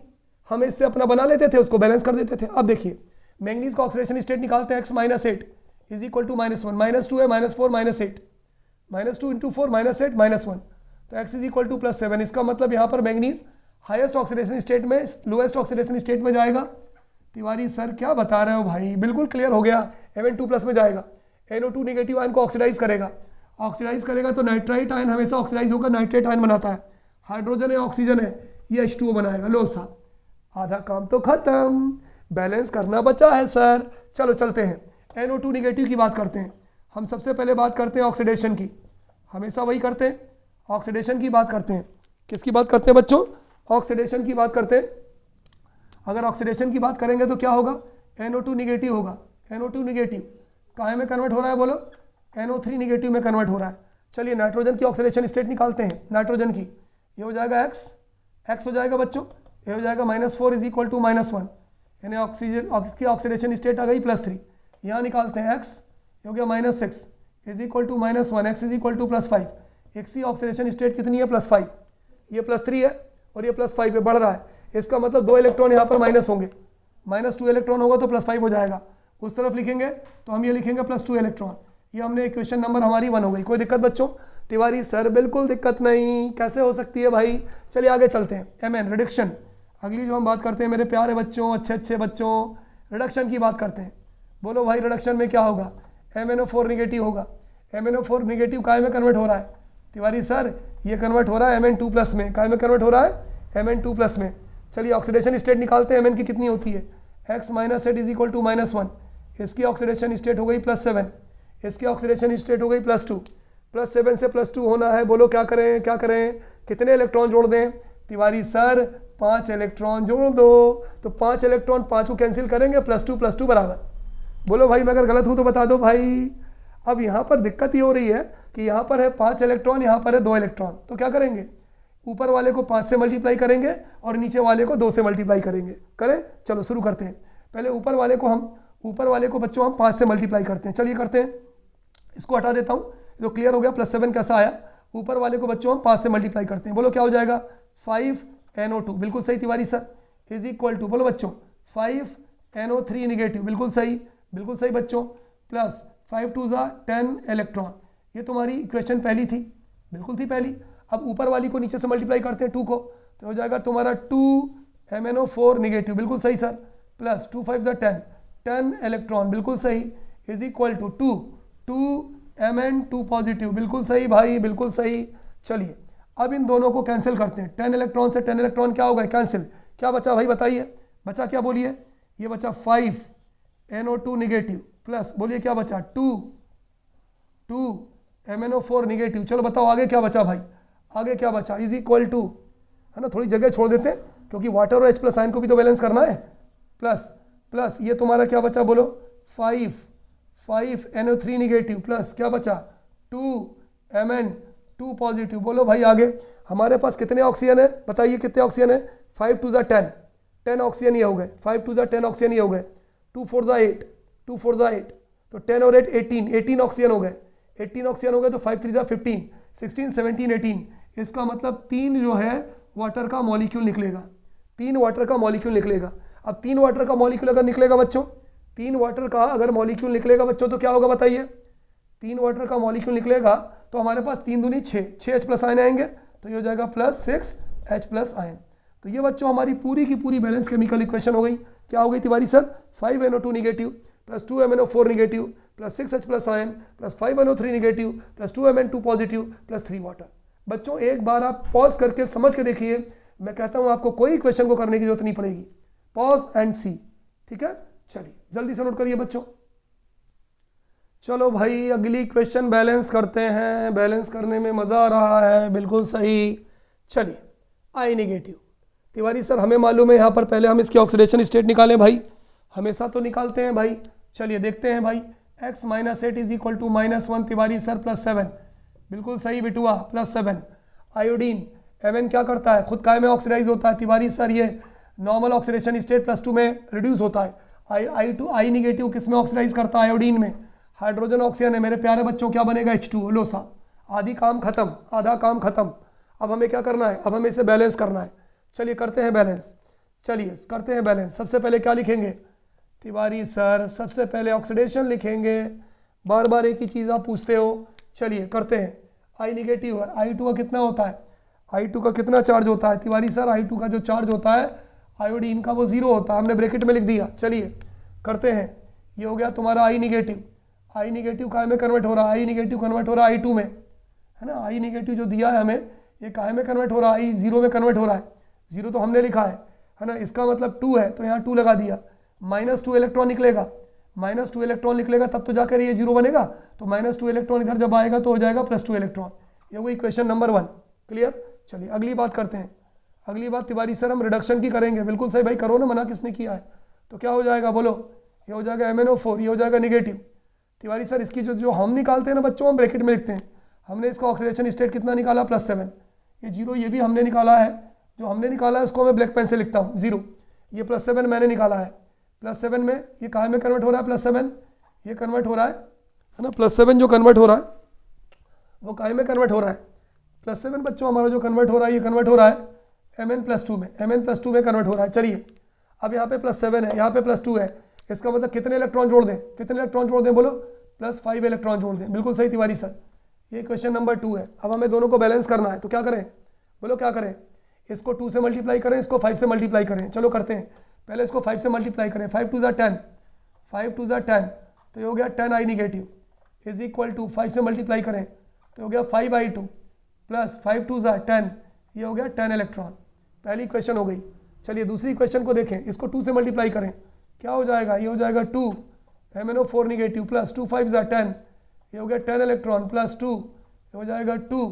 हम इससे अपना बना लेते थे, उसको बैलेंस कर देते थे। अब देखिए मैंगनीज का ऑक्सीडेशन स्टेट निकालते हैं, x - 8 = -1, -2 है, -4 -8, -2 × 4 -8 -1, तो x = +7। इसका मतलब यहाँ पर मैंगनीज हाईएस्ट ऑक्सीडेशन स्टेट में लोएस्ट ऑक्सीडेशन स्टेट में जाएगा। तिवारी सर क्या बता रहे हो भाई, बिल्कुल क्लियर हो गया, Mn2+ में जाएगा। NO2 नेगेटिव आयन को ऑक्सीडाइज करेगा तो नाइट्राइट आयन हमेशा ऑक्सीडाइज होकर नाइट्रेट आयन बनाता है, हाइड्रोजन है ऑक्सीजन है, ये H2O बनाएगा। लो साहब आधा काम तो खत्म, बैलेंस करना बचा है सर। चलो चलते हैं, NO2 नेगेटिव की बात करते हैं। हम सबसे पहले बात करते हैं ऑक्सीडेशन की, हमेशा वही करते हैं, ऑक्सीडेशन की बात करते हैं। किसकी बात करते हैं बच्चों, ऑक्सीडेशन की बात करते हैं। अगर ऑक्सीडेशन की बात करेंगे तो क्या होगा, NO2 नेगेटिव होगा। NO2 नेगेटिव काहे में कन्वर्ट हो रहा है बोलो, NO3 नेगेटिव में कन्वर्ट हो रहा है। चलिए नाइट्रोजन की ऑक्सीडेशन स्टेट निकालते हैं, नाइट्रोजन की, ये हो जाएगा x हो जाएगा बच्चों, ये हो जाएगा -4 = -1, यानी ऑक्सीजन की ऑक्सीडेशन स्टेट आ गई +3। यहाँ निकालते हैं x, ये हो गया -6 = -1, x = +5। x की ऑक्सीडेशन स्टेट कितनी है, +5, ये +3 है और ये +5 है, बढ़ रहा है। इसका मतलब 2 इलेक्ट्रॉन यहाँ पर माइनस होंगे, -2 इलेक्ट्रॉन होगा तो +5 हो जाएगा, उस तरफ लिखेंगे तो हम ये लिखेंगे +2 इलेक्ट्रॉन। ये हमने इक्वेशन नंबर हमारी 1 हो गई। कोई दिक्कत बच्चों? तिवारी सर बिल्कुल दिक्कत नहीं, कैसे हो सकती है भाई। चलिए आगे चलते हैं। Mn रिडक्शन, अगली जो हम बात करते हैं मेरे प्यारे बच्चों, अच्छे बच्चों, रिडक्शन की बात करते हैं। बोलो भाई रिडक्शन में क्या होगा? MnO4 निगेटिव होगा। MnO4 निगेटिव काय में कन्वर्ट हो रहा है? तिवारी सर ये कन्वर्ट हो रहा है Mn2+ में। काय में कन्वर्ट हो रहा है? Mn2+ में। चलिए ऑक्सीडेशन स्टेट निकालते हैं। Mn की कितनी होती है? x - 8 = -1। इसकी ऑक्सीडेशन स्टेट हो गई +7, इसकी ऑक्सीडेशन स्टेट हो गई +2। +7 से +2 होना है। बोलो क्या करें, क्या करें, कितने इलेक्ट्रॉन जोड़ दें? तिवारी सर 5 इलेक्ट्रॉन जोड़ दो। तो 5 इलेक्ट्रॉन 5 को कैंसिल करेंगे, +2 बराबर। बोलो भाई मैं अगर गलत हूँ तो बता दो भाई। अब यहाँ पर दिक्कत ये हो रही है कि यहाँ पर है 5 इलेक्ट्रॉन, यहाँ पर है 2 इलेक्ट्रॉन। तो क्या करेंगे? ऊपर वाले को 5 से मल्टीप्लाई करेंगे और नीचे वाले को 2 से मल्टीप्लाई करेंगे। करें? चलो शुरू करते हैं। पहले ऊपर वाले को बच्चों हम 5 से मल्टीप्लाई करते हैं। चलिए करते हैं। इसको हटा देता हूँ, जो क्लियर हो गया। +7 कैसा आया? ऊपर वाले को बच्चों हम 5 से मल्टीप्लाई करते हैं। बोलो क्या हो जाएगा? 5NO2, बिल्कुल सही Tiwari sir, is equal to, बोलो बच्चों 5NO3 निगेटिव, बिल्कुल सही बच्चों, प्लस 5 2 10 इलेक्ट्रॉन। ये तुम्हारी इक्वेशन पहली थी, बिल्कुल थी पहली। अब ऊपर वाली को नीचे से मल्टीप्लाई करते हैं 2 को, तो हो जाएगा तुम्हारा 2 MnO4 निगेटिव, बिल्कुल सही सर, प्लस 2 5 10 इलेक्ट्रॉन, बिल्कुल सही, is equal to 2 Mn2 positive, बिल्कुल सही भाई, बिल्कुल सही। चलिए अब इन दोनों को कैंसिल करते हैं। 10 इलेक्ट्रॉन से 10 इलेक्ट्रॉन क्या हो गए? कैंसिल। क्या बचा भाई बताइए, बचा क्या? बोलिए। ये बचा 5NO2 निगेटिव, प्लस बोलिए क्या बचा? 2 MnO4 निगेटिव। चलो बताओ आगे क्या बचा भाई, आगे क्या बचा? इज इक्वल टू, है ना, थोड़ी जगह छोड़ देते हैं क्योंकि वाटर और H+ आयन को भी तो बैलेंस करना है। प्लस ये तुम्हारा क्या बचा? बोलो 5NO3 निगेटिव, प्लस क्या बचा? 2 Mn2 पॉजिटिव। बोलो भाई आगे हमारे पास कितने ऑक्सीजन है? बताइए कितने ऑक्सीजन है? 5 2 10 ऑक्सीजन ये हो गए, 5 2 10 ऑक्सीजन ये हो गए, 2 4 8 तो 10 और 8 18 ऑक्सीजन हो गए। 18 ऑक्सीजन हो गए तो 5 3 15 16 17 18। इसका मतलब 3 जो है वाटर का मॉलिक्यूल निकलेगा, 3 वाटर का मॉलिक्यूल निकलेगा। अब 3 वाटर का मॉलिक्यूल अगर निकलेगा बच्चों, 3 वाटर का अगर मॉलिक्यूल निकलेगा बच्चों तो क्या होगा बताइए? 3 वाटर का मॉलिक्यूल निकलेगा तो हमारे पास 3 दूनी 6 H+ आयन आएंगे, तो ये हो जाएगा +6 H+ आयन। तो ये बच्चों हमारी पूरी की पूरी बैलेंस केमिकल इक्वेशन हो गई। क्या हो गई Tiwari sir? 5NO2 negative plus 2 MnO4 negative plus 6 H+ ion plus 5NO3 negative plus 2 Mn2 positive plus 3 water. बच्चों एक बार आप पॉज करके समझ के देखिए, मैं कहता हूँ आपको कोई क्वेश्चन को करने की जरूरत नहीं पड़ेगी। पॉज एंड सी, ठीक है? चलिए जल्दी से नोट करिए बच्चों। चलो भाई अगली क्वेश्चन बैलेंस करते हैं, बैलेंस करने में मज़ा आ रहा है, बिल्कुल सही। चलिए आई निगेटिव। तिवारी सर हमें मालूम है यहाँ पर पहले हम इसकी ऑक्सीडेशन स्टेट निकालें भाई, हमेशा तो निकालते हैं भाई। चलिए देखते हैं भाई, x - 8 = -1 तिवारी सर +7, बिल्कुल सही बिटुआ, +7। आयोडीन Mn क्या करता है? खुद काय में ऑक्सीडाइज होता है तिवारी सर, ये नॉर्मल ऑक्सीडेशन स्टेट +2 में रिड्यूस होता है। आई निगेटिव किस में ऑक्सीडाइज करता है? आयोडीन में। हाइड्रोजन ऑक्सीजन है मेरे प्यारे बच्चों, क्या बनेगा? H2O, लो सा, आधी काम खत्म, आधा काम खत्म। अब हमें क्या करना है? अब हमें इसे बैलेंस करना है। चलिए करते हैं बैलेंस, चलिए करते हैं बैलेंस। सबसे पहले क्या लिखेंगे तिवारी सर? सबसे पहले ऑक्सीडेशन लिखेंगे, बार बार एक ही चीज़ आप पूछते हो। चलिए करते हैं। आई निगेटिव है, I2 का कितना होता है? I2 का कितना चार्ज होता है तिवारी सर? I2 का जो चार्ज होता है आयोडीन का वो 0 होता है, हमने ब्रैकेट में लिख दिया। चलिए करते हैं। ये हो गया तुम्हारा आई निगेटिव। आई निगेटिव काय में कन्वर्ट हो रहा है? आई निगेटिव कन्वर्ट हो रहा है I2 में, है ना। आई निगेटिव जो दिया है हमें, ये काय में कन्वर्ट हो रहा है? I0 में कन्वर्ट हो रहा है। 0 तो हमने लिखा है ना, इसका मतलब 2 है तो यहाँ 2 लगा दिया। -2 इलेक्ट्रॉन निकलेगा, -2 इलेक्ट्रॉन निकलेगा तब तो जाकर ये 0 बनेगा। तो -2 इलेक्ट्रॉन इधर जब आएगा तो हो जाएगा +2 इलेक्ट्रॉन। ये हुई इक्वेशन नंबर 1, क्लियर। चलिए अगली बात करते हैं। अगली बात तिवारी सर हम रिडक्शन की करेंगे, बिल्कुल सही भाई, करो ना, मना किसने किया है? तो क्या हो जाएगा बोलो? ये हो जाएगा MnO4, ये हो जाएगा निगेटिव। तिवारी सर इसकी जो हम निकालते हैं ना बच्चों, हम ब्रैकेट में लिखते हैं। हमने इसका ऑक्सीडेशन स्टेट कितना निकाला? +7। ये 0 ये भी हमने निकाला है, जो हमने निकाला है उसको मैं ब्लैक पेन से लिखता हूँ 0। ये +7 मैंने निकाला है। +7 में ये कहाँ में कन्वर्ट हो रहा है? +7 ये कन्वर्ट हो रहा है ना, +7 जो कन्वर्ट हो रहा है वो कहाँ में कन्वर्ट हो रहा है? +7 बच्चों हमारा जो कन्वर्ट हो रहा है, ये कन्वर्ट हो रहा है Mn+2 में, Mn+2 में कन्वर्ट हो रहा है। चलिए अब यहाँ पे +7 है, यहाँ पे +2 है, इसका मतलब कितने इलेक्ट्रॉन जोड़ दें, कितने इलेक्ट्रॉन जोड़ दें बोलो, +5 इलेक्ट्रॉन जोड़ दें। बिल्कुल सही तिवारी सर, ये क्वेश्चन नंबर 2 है। अब हमें दोनों को बैलेंस करना है, तो क्या करें बोलो, क्या करें, इसको 2 से मल्टीप्लाई करें, इसको 5 से मल्टीप्लाई करें। चलो करते हैं, पहले इसको 5 से मल्टीप्लाई करें। 5 2 10, 5 2 10, तो ये हो गया 10I negative is equal to 5 से मल्टीप्लाई करें तो हो गया 5I2 प्लस 5 2 10, ये हो गया 10 इलेक्ट्रॉन। पहली क्वेश्चन हो गई। चलिए दूसरी क्वेश्चन को देखें, इसको 2 से मल्टीप्लाई करें, क्या हो जाएगा, ये हो जाएगा 2 MnO4 नेगेटिव प्लस 2 5 10, ये हो गया 10 इलेक्ट्रॉन प्लस 2, ये हो जाएगा 2,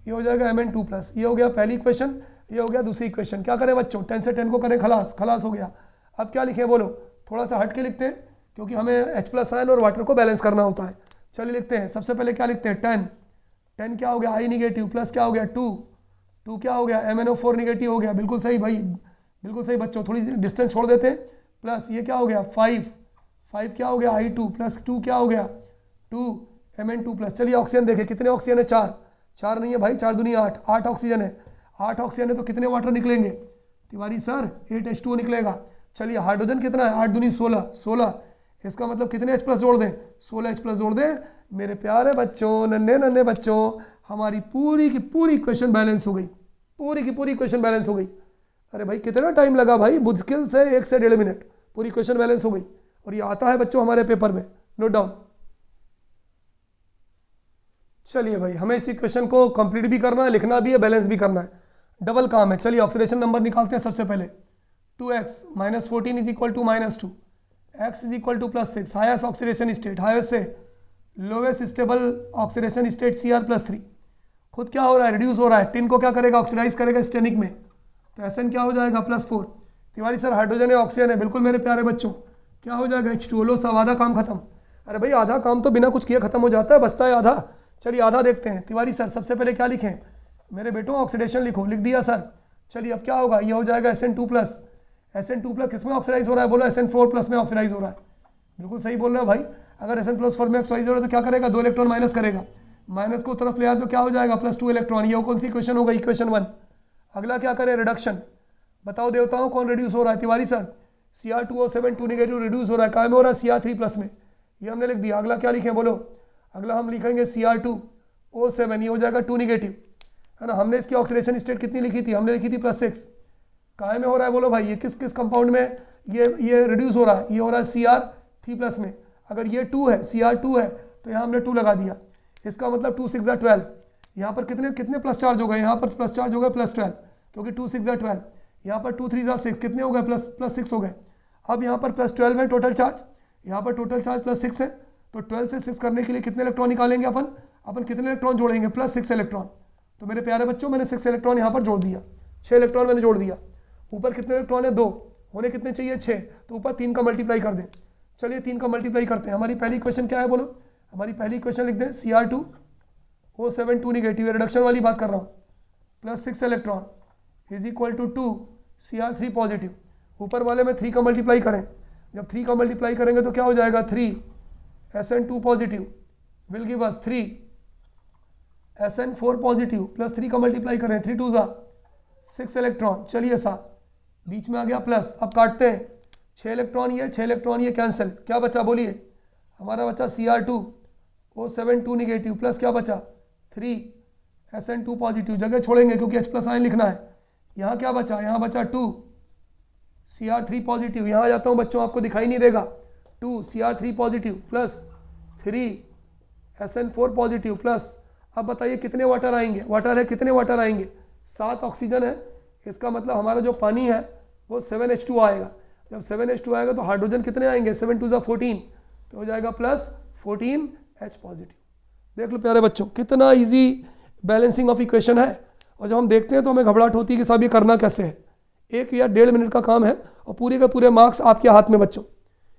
ये हो जाएगा Mn2 प्लस। ये हो गया पहली क्वेश्चन, ये हो गया दूसरी क्वेश्चन। क्या करें बच्चों, 10 से 10 को करें खलास, खलास हो गया। अब क्या लिखें बोलो, थोड़ा सा हट के लिखते हैं क्योंकि हमें H+ आयन और वाटर को बैलेंस करना होता है। चलिए लिखते हैं, सबसे पहले क्या लिखते हैं, 10 क्या हो गया I नेगेटिव प्लस क्या हो गया 2 क्या हो गया MnO4 नेगेटिव हो गया। बिल्कुल सही भाई, बिल्कुल सही बच्चों, थोड़ी डिस्टेंस छोड़ देते हैं। प्लस ये क्या हो गया 5 क्या हो गया I2 प्लस 2 क्या हो गया 2 Mn2 प्लस। चलिए ऑक्सीजन देखें, कितने ऑक्सीजन है, 4 नहीं है भाई, 4 दूनी 8 ऑक्सीजन है। 8 ऑक्सीजन है तो कितने वाटर निकलेंगे तिवारी सर, 8 H2O निकलेगा। चलिए हाइड्रोजन कितना है, 8 दूनी 16, इसका मतलब कितने H+ जोड़ दें, 16 H+ जोड़ दें। मेरे प्यारे बच्चों, नन्हे बच्चों, हमारी पूरी की पूरी इक्वेशन बैलेंस हो गई, पूरी की पूरी इक्वेशन बैलेंस हो गई। अरे भाई कितना टाइम लगा भाई, मुश्किल से 1 से 1.5 मिनट, पूरी इक्वेशन बैलेंस हो गई। और ये आता है बच्चों हमारे पेपर में, नोट डाउन। चलिए भाई, हमें इस इक्वेशन को कंप्लीट भी करना है, लिखना भी है, बैलेंस भी करना है, डबल काम है। चलिए ऑक्सीडेशन नंबर निकालते हैं। सबसे पहले 2x - 14 is equal to -2, x is equal to +6। Highest oxidation state, highest से lowest stable oxidation state Cr+3। खुद क्या हो रहा है, रिड्यूस हो रहा है। टिन को क्या करेगा, ऑक्सीडाइज करेगा स्टेनिक में, तो Sn क्या हो जाएगा +4। तिवारी सर हाइड्रोजन है, ऑक्सीजन है, बिल्कुल मेरे प्यारे बच्चों, क्या हो जाएगा H2O। लो सब, आधा काम खत्म। अरे भाई आधा काम तो बिना कुछ किए खत्म हो जाता है, बचता है आधा। चलिए आधा देखते हैं। तिवारी सर सबसे पहले क्या लिखें, मेरे बेटों ऑक्सीडेशन लिखो, लिख दिया सर। चलिए अब क्या होगा, ये हो जाएगा Sn2+। किस में ऑक्सीडाइज हो रहा है बोलो, Sn4+ में ऑक्सीडाइज हो रहा है। बिल्कुल सही बोल रहे हो भाई, अगर Sn+4 में ऑक्सीडाइज हो रहा है तो क्या करेगा, 2 इलेक्ट्रॉन माइनस करेगा, माइनस को तरफ ले आए तो क्या हो जाएगा +2 इलेक्ट्रॉन। ये कौन सी इक्वेशन होगा, इक्वेशन 1। अगला क्या करें, रिडक्शन। बताओ देवताओं कौन रिड्यूस हो रहा है, Tiwari sir Cr2O7 2 negative reduce हो रहा है, काय में हो रहा है, Cr3+ में, ये हमने लिख दिया। अगला क्या लिखें बोलो, अगला हम लिखेंगे Cr2O7, ये हो जाएगा 2 नेगेटिव, है ना। हमने इसकी ऑक्सीडेशन स्टेट कितनी लिखी थी, हमने लिखी थी +6। काय में हो रहा है बोलो भाई, ये किस किस कंपाउंड में ये रिड्यूस हो रहा है, ये हो रहा है Cr3+ में। अगर ये 2 है, Cr2 है, तो यहाँ हमने 2 लगा दिया, इसका मतलब 2 6 12। यहाँ पर कितने प्लस चार्ज हो गए, यहाँ पर प्लस चार्ज हो गए +12, क्योंकि 2 6 12। यहाँ पर 2 3 6, कितने हो गए, +6 हो गए। अब यहाँ पर +12 है टोटल चार्ज, यहाँ पर टोटल चार्ज +6 है, तो 12 से 6 करने के लिए कितने इलेक्ट्रॉन निकालेंगे अपन कितने इलेक्ट्रॉन जोड़ेंगे, +6 इलेक्ट्रॉन। तो मेरे प्यारे बच्चों मैंने 6 इलेक्ट्रॉन यहाँ पर जोड़ दिया, 6 इलेक्ट्रॉन मैंने जोड़ दिया। ऊपर कितने इलेक्ट्रॉन है, 2, होने कितने चाहिए 6, तो ऊपर 3 का मल्टीप्लाई कर दें। चलिए 3 का मल्टीप्लाई करते हैं। हमारी पहली क्वेश्चन क्या है बोलो, हमारी पहली क्वेश्चन लिख दें, Cr2O7 2 नेगेटिव, रिडक्शन वाली बात कर रहा हूँ, +6 electron is equal to 2 Cr3 positive. ऊपर वाले में 3 का मल्टीप्लाई करें, जब 3 का मल्टीप्लाई करेंगे तो क्या हो जाएगा, 3 Sn2 positive will give us 3 Sn4 positive plus 3 का मल्टीप्लाई करें, 3 2 6 इलेक्ट्रॉन। चलिए 7, बीच में आ गया प्लस। अब काटते हैं, 6 इलेक्ट्रॉन ये, 6 इलेक्ट्रॉन ये कैंसिल, क्या बचा बोलिए, हमारा बचा Cr2O7 2 नेगेटिव प्लस क्या बचा 3 Sn2 पॉजिटिव। जगह छोड़ेंगे क्योंकि H+ आयन लिखना है। यहाँ क्या बचा, यहाँ बचा 2 Cr3 पॉजिटिव। यहाँ आ जाता हूँ बच्चों, आपको दिखाई नहीं देगा, 2 Cr3 positive plus 3 Sn4 positive plus, अब बताइए कितने वाटर आएंगे, वाटर है, कितने वाटर आएंगे, 7 ऑक्सीजन है। इसका मतलब हमारा जो पानी है वो 7H2 आएगा। जब 7H2 आएगा तो हाइड्रोजन कितने आएंगे, 7 2 14, तो हो जाएगा +14H पॉजिटिव। देख लो प्यारे बच्चों, कितना इजी बैलेंसिंग ऑफ इक्वेशन है। और जब हम देखते हैं तो हमें घबराहट होती है कि साहब ये करना कैसे है। 1 या 1.5 मिनट का काम है और पूरे के पूरे मार्क्स आपके हाथ में बच्चों।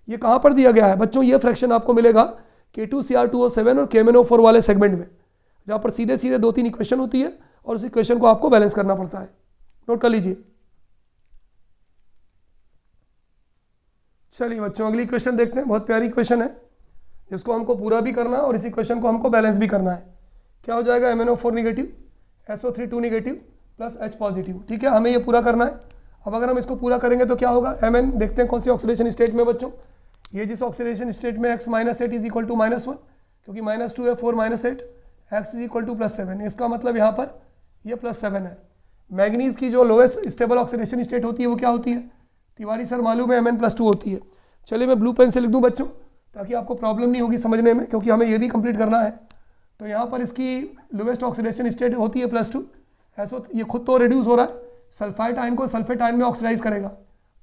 ये कहाँ पर दिया गया है बच्चों, ये फ्रैक्शन आपको मिलेगा K2Cr2O7 और KMnO4 वाले सेगमेंट में, जहाँ पर सीधे सीधे 2-3 इक्वेशन होती है और उस इक्वेशन को आपको बैलेंस करना पड़ता है। नोट कर लीजिए। चलिए बच्चों अगली क्वेश्चन देखते हैं, बहुत प्यारी क्वेश्चन है जिसको हमको पूरा भी करना है और इसी क्वेश्चन को हमको बैलेंस भी करना है। क्या हो जाएगा, MnO4 negative SO3 2 negative plus H positive. ठीक है, हमें ये पूरा करना है। अब अगर हम इसको पूरा करेंगे तो क्या होगा, Mn देखते हैं कौन सी ऑक्सीडेशन स्टेट में बच्चों, ये जिस ऑक्सीडेशन स्टेट में x minus eight is equal to -1, क्योंकि -2 है 4 minus eight, x is equal to +7, इसका मतलब यहाँ पर ये +7 है। मैग्नीज की जो लोएस्ट स्टेबल ऑक्सीडेशन स्टेट होती है वो क्या होती है? तिवारी सर मालूम है Mn+2 होती है। चलिए मैं ब्लू पेन से लिख दूँ बच्चों, ताकि आपको प्रॉब्लम नहीं होगी समझने में, क्योंकि हमें ये भी कंप्लीट करना है। तो यहाँ पर इसकी लोएस्ट ऑक्सीडेशन स्टेट होती है +2। ऐसा ये खुद तो रिड्यूस हो रहा है, सल्फाइड आयन को सल्फेट आयन में ऑक्सीडाइज करेगा,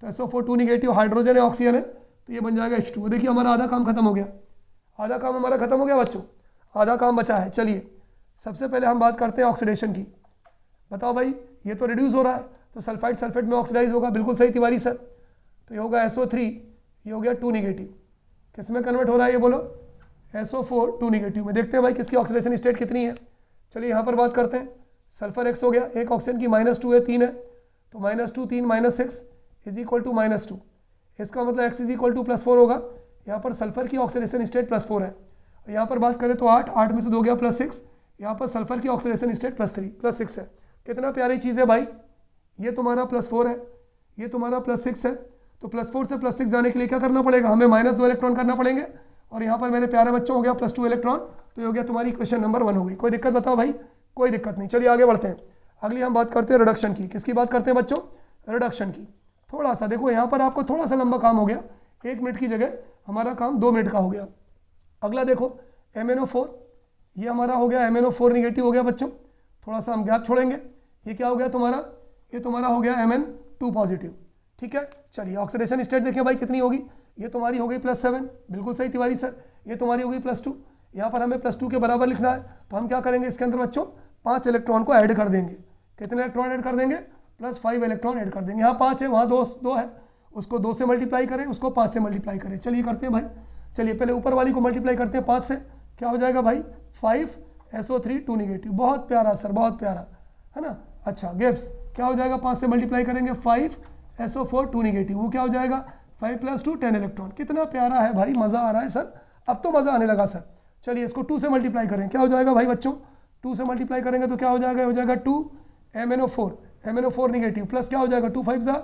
तो SO4 2 निगेटिव हाइड्रोजन है, ऑक्सीजन है, तो ये बन जाएगा H2। देखिए हमारा आधा काम खत्म हो गया, आधा काम हमारा खत्म हो गया बच्चों, आधा काम बचा है। चलिए सबसे पहले हम बात करते हैं ऑक्सीडेशन की। बताओ भाई, ये तो रिड्यूस हो रहा है, तो सल्फाइड सल्फेट में ऑक्सीडाइज होगा, बिल्कुल सही तिवारी सर। तो ये होगा SO3, ये हो गया 2 निगेटिव। किस में कन्वर्ट हो रहा है ये बोलो? SO4 2 निगेटिव में। देखते हैं भाई किसकी ऑक्सीडेशन स्टेट कितनी है। चलिए यहाँ पर बात करते हैं। सल्फर X हो गया, एक ऑक्सीजन की -2 है, 3 है, तो -2 3 -6 इज इक्वल टू -2। इसका मतलब X इज इक्वल टू +4 होगा। यहाँ पर सल्फर की ऑक्सीडेशन स्टेट +4 है। यहाँ पर बात करें तो 8 में से 2 गया +6, यहाँ पर सल्फर की ऑक्सीडेशन स्टेट +6 है। कितना प्यारी चीज़ है भाई, ये तुम्हारा +4 है, ये तुम्हारा +6 है। तो +4 से +6 जाने के लिए क्या करना पड़ेगा? हमें -2 इलेक्ट्रॉन करना पड़ेंगे, और यहाँ पर मेरे प्यारे बच्चों हो गया +2 इलेक्ट्रॉन। तो ये हो गया तुम्हारी इक्वेशन नंबर 1 हो गई। कोई दिक्कत बताओ भाई? कोई दिक्कत नहीं। चलिए आगे बढ़ते हैं। अगली हम बात करते हैं रिडक्शन की। किसकी बात करते हैं बच्चों? रिडक्शन की। थोड़ा सा देखो, यहाँ पर आपको थोड़ा सा लंबा काम हो गया, 1 मिनट की जगह हमारा काम 2 मिनट का हो गया। अगला देखो MnO4, ये हमारा हो गया MnO4 निगेटिव हो गया बच्चों। थोड़ा सा हम गैप छोड़ेंगे। ये क्या हो गया तुम्हारा? ये तुम्हारा हो गया Mn2 पॉजिटिव। ठीक है, चलिए ऑक्सीडेशन स्टेट देखिए भाई कितनी होगी। ये तुम्हारी हो गई +7, बिल्कुल सही तिवारी सर। ये तुम्हारी हो गई +2, यहाँ पर हमें +2 के बराबर लिखना है, तो हम क्या करेंगे इसके अंदर बच्चों? 5 इलेक्ट्रॉन को ऐड कर देंगे। कितने इलेक्ट्रॉन ऐड कर देंगे? +5 इलेक्ट्रॉन ऐड कर देंगे। यहाँ 5 है, वहाँ 2 है, उसको 2 से मल्टीप्लाई करें, उसको 5 से मल्टीप्लाई करें। चलिए करते हैं भाई। चलिए पहले ऊपर वाली को मल्टीप्लाई करते हैं 5 से। क्या हो जाएगा भाई? 5 SO3 2 निगेटिव। बहुत प्यारा सर, बहुत प्यारा है ना। अच्छा गिब्स, क्या हो जाएगा? 5 से मल्टीप्लाई करेंगे 5 SO4 2 निगेटिव, वो क्या हो जाएगा? 5 + 2 10 इलेक्ट्रॉन। कितना प्यारा है भाई, मज़ा आ रहा है सर, अब तो मज़ा आने लगा सर। चलिए इसको 2 से मल्टीप्लाई करें, क्या हो जाएगा भाई बच्चों? 2 से मल्टीप्लाई करेंगे तो क्या हो जाएगा? हो जाएगा 2 MnO4 निगेटिव, प्लस क्या हो जाएगा? 2 5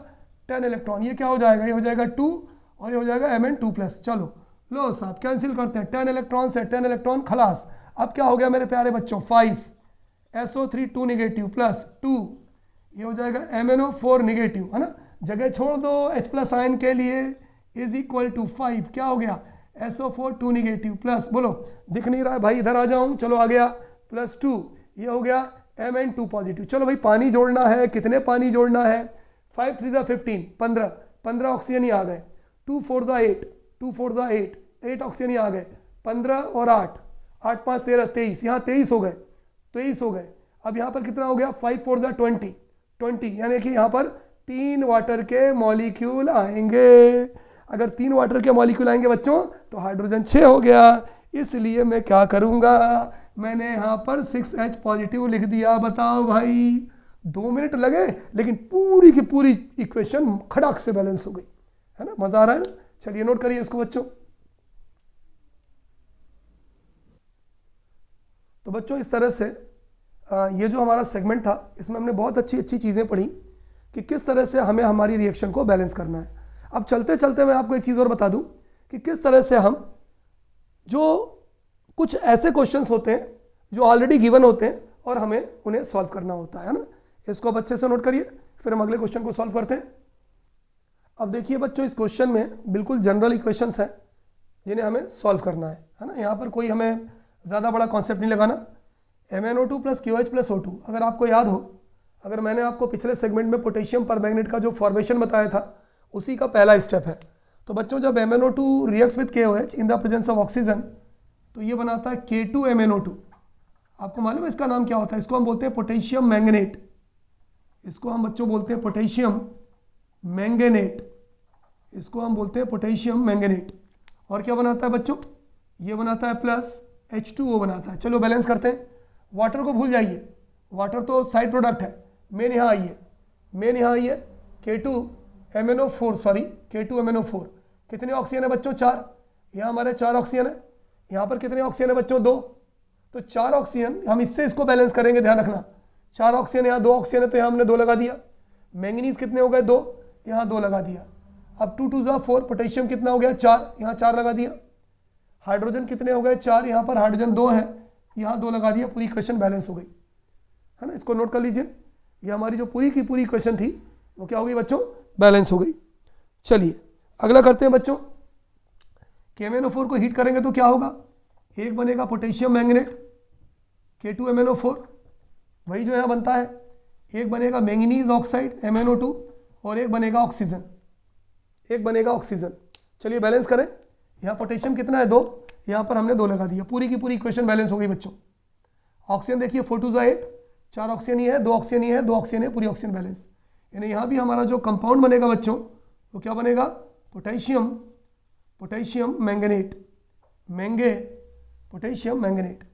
10 इलेक्ट्रॉन। ये क्या हो जाएगा? ये हो जाएगा 2, और ये हो जाएगा Mn2+। चलो लो साहब कैंसिल करते हैं, 10 इलेक्ट्रॉन से 10 इलेक्ट्रॉन खलास। अब क्या हो गया मेरे प्यारे बच्चों? 5 SO3 2 निगेटिव प्लस 2, ये हो जाएगा MnO4 निगेटिव, है ना। जगह छोड़ दो H+ आयन के लिए, इज इक्वल टू 5, क्या हो गया? SO4 2 निगेटिव प्लस, बोलो दिख नहीं रहा है भाई, इधर आ जाऊं, चलो आ गया, +2, ये हो गया Mn2 पॉजिटिव। चलो भाई पानी जोड़ना है, कितने पानी जोड़ना है? 5 3 15, 15 ऑक्सीजन ही आ गए। 2 4 8, 2 4 8 ऑक्सीजन ही आ गए। 15 और 8, 8 5 13 23, यहाँ 23 हो गए, 23 हो गए। अब यहाँ पर कितना हो गया? 5 4 20, यानी कि यहाँ पर 3 वाटर के मॉलिक्यूल आएंगे। अगर 3 वाटर के मॉलिक्यूल आएंगे बच्चों तो हाइड्रोजन 6 हो गया। इसलिए मैं क्या करूँगा? मैंने यहाँ पर 6H पॉजिटिव लिख दिया। बताओ भाई, 2 मिनट लगे, लेकिन पूरी की पूरी इक्वेशन खड़ाक से बैलेंस हो गई, है ना। मज़ा आ रहा है ना। चलिए नोट करिए इसको बच्चों। तो बच्चों इस तरह से ये जो हमारा सेगमेंट था, इसमें हमने बहुत अच्छी अच्छी चीज़ें पढ़ी कि किस तरह से हमें हमारी रिएक्शन को बैलेंस करना है। अब चलते चलते मैं आपको एक चीज़ और बता दूं कि किस तरह से हम, जो कुछ ऐसे क्वेश्चंस होते हैं जो ऑलरेडी गिवन होते हैं और हमें उन्हें सॉल्व करना होता है ना। इसको आप अच्छे से नोट करिए, फिर हम अगले क्वेश्चन को सॉल्व करते हैं। अब देखिए बच्चों, इस क्वेश्चन में बिल्कुल जनरल इक्वेशंस हैं जिन्हें हमें सॉल्व करना है ना। यहाँ पर कोई हमें ज़्यादा बड़ा कॉन्सेप्ट नहीं लगाना। MnO2 + QH + O2, अगर आपको याद हो, अगर मैंने आपको पिछले सेगमेंट में पोटेशियम परमैंगनेट का जो फॉर्मेशन बताया था, उसी का पहला स्टेप है। तो बच्चों जब MnO2 reacts with KOH in the presence of oxygen, तो ये बनाता है K2MnO2। आपको मालूम है इसका नाम क्या होता है? इसको हम बोलते हैं पोटेशियम मैंगनेट। इसको हम बच्चों बोलते हैं पोटेशियम मैंगनेट। इसको हम बोलते हैं पोटेशियम मैंगनेट। और क्या बनाता है बच्चों? ये बनाता है +H2O बनाता है। चलो बैलेंस करते हैं। वाटर को भूल जाइए, वाटर तो साइड प्रोडक्ट है। मेन यहाँ आइए, मेन यहाँ आइए। K2MnO4 कितने ऑक्सीजन है बच्चों? 4। यहाँ हमारे 4 ऑक्सीजन है। यहाँ पर कितने ऑक्सीजन है बच्चों? 2। तो 4 ऑक्सीजन, हम इससे इसको बैलेंस करेंगे, ध्यान रखना। 4 ऑक्सीजन, यहाँ 2 ऑक्सीजन है, तो यहाँ हमने 2 लगा दिया। मैंगनीज कितने हो गए? 2, यहाँ 2 लगा दिया। अब 2 2 4, पोटेशियम कितना हो गया 4, यहाँ 4 लगा दिया। हाइड्रोजन कितने हो गए 4, यहाँ पर हाइड्रोजन 2 है, यहाँ 2 लगा दिया, पूरी इक्वेशन बैलेंस हो गई, है ना। इसको नोट कर लीजिए, ये हमारी जो पूरी की पूरी इक्वेशन थी वो क्या हो गई बच्चों, बैलेंस हो गई। चलिए अगला करते हैं बच्चों, KMnO4 को हीट करेंगे तो क्या होगा, एक बनेगा पोटेशियम मैंगनेट K2MnO4, वही जो यहाँ बनता है, एक बनेगा मैंगनीज ऑक्साइड MnO2 और एक बनेगा ऑक्सीजन, एक बनेगा ऑक्सीजन। चलिए बैलेंस करें, यहाँ पोटेशियम कितना है 2, यहाँ पर हमने 2 लगा दिया, पूरी की पूरी इक्वेशन बैलेंस हो गई बच्चों। ऑक्सीजन देखिए 4 2 8, 4 ऑक्सीजन ही है, 2 ऑक्सीजन ही है, 2 ऑक्सीजन है, पूरी ऑक्सीजन बैलेंस। यानी यहाँ भी हमारा जो कंपाउंड बनेगा बच्चों वो क्या बनेगा, potassium, potassium manganate, potassium manganate.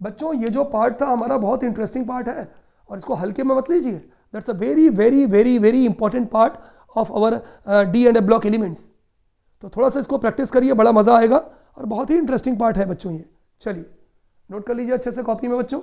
बच्चों ये जो पार्ट था हमारा बहुत इंटरेस्टिंग पार्ट है और इसको हल्के में मत लीजिए, that's a very very very very important part of our D and A block elements. तो थोड़ा सा इसको प्रैक्टिस करिए, बड़ा मजा आएगा और बहुत ही इंटरेस्टिंग पार्ट है बच्चों ये। चलिए नोट कर लीजिए अच्छे से कॉपी में बच्चों।